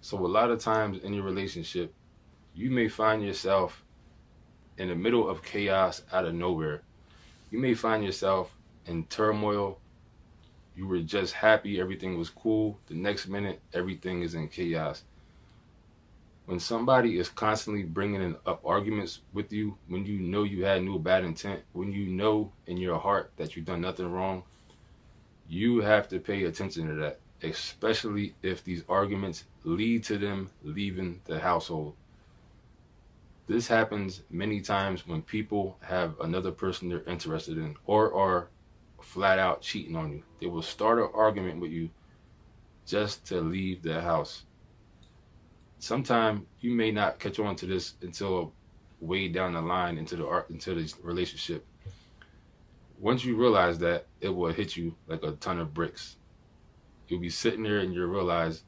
So a lot of times in your relationship, you may find yourself in the middle of chaos out of nowhere. You may find yourself in turmoil. You were just happy, everything was cool. The next minute, everything is in chaos. When somebody is constantly bringing up arguments with you, when you know you had no bad intent, when you know in your heart that you've done nothing wrong, you have to pay attention to that, especially if these arguments lead to them leaving the household. This happens many times when people have another person they're interested in or are flat out cheating on you. They will start an argument with you just to leave the house. Sometimes you may not catch on to this until way down the line into the relationship. Once you realize that, it will hit you like a ton of bricks. You'll be sitting there and you'll realize,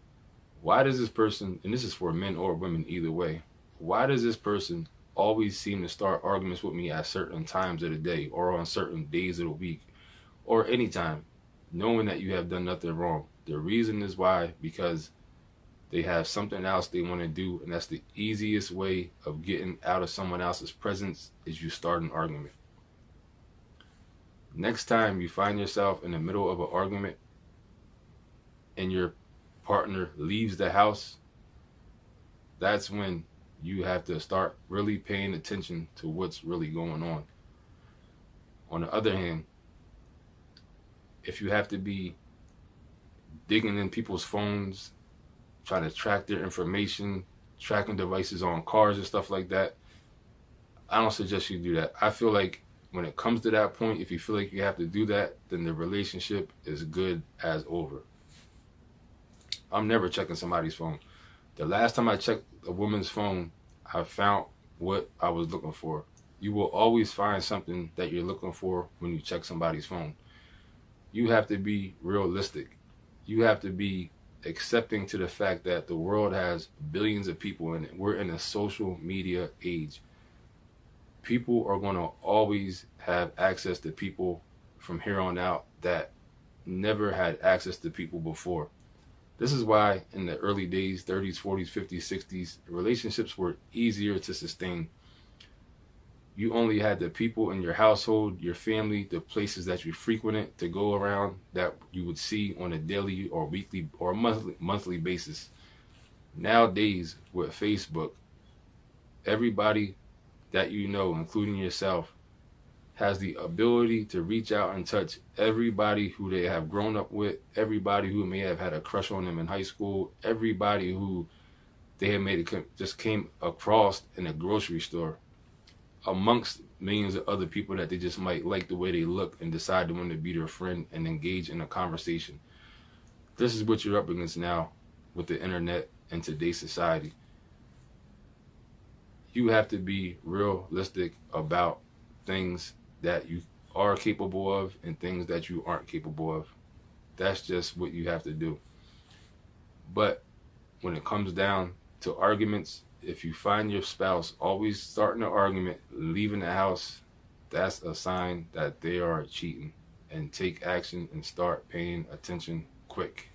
why does this person, and this is for men or women either way, why does this person always seem to start arguments with me at certain times of the day or on certain days of the week or anytime, knowing that you have done nothing wrong? The reason is why, because they have something else they want to do, and that's the easiest way of getting out of someone else's presence is you start an argument. Next time you find yourself in the middle of an argument and your partner leaves the house, that's when you have to start really paying attention to what's really going on. On the other hand, if you have to be digging in people's phones, trying to track their information, tracking devices on cars and stuff like that, I don't suggest you do that. I feel like when it comes to that point, if you feel like you have to do that, then the relationship is good as over. I'm never checking somebody's phone. The last time I checked a woman's phone, I found what I was looking for. You will always find something that you're looking for when you check somebody's phone. You have to be realistic. You have to be accepting to the fact that the world has billions of people in it. We're in a social media age. People are going to always have access to people from here on out that never had access to people before. This is why in the early days, 30s, 40s, 50s, 60s, relationships were easier to sustain. You only had the people in your household, your family, the places that you frequented to go around that you would see on a daily or weekly or monthly basis. Nowadays, with Facebook, everybody that you know, including yourself, has the ability to reach out and touch everybody who they have grown up with, everybody who may have had a crush on them in high school, everybody who they have just came across in a grocery store, amongst millions of other people that they just might like the way they look and decide to want to be their friend and engage in a conversation. This is what you're up against now with the internet and today's society. You have to be realistic about things that you are capable of and things that you aren't capable of. That's just what you have to do. But when it comes down to arguments, if you find your spouse always starting an argument, leaving the house, that's a sign that they are cheating. And take action and start paying attention quick.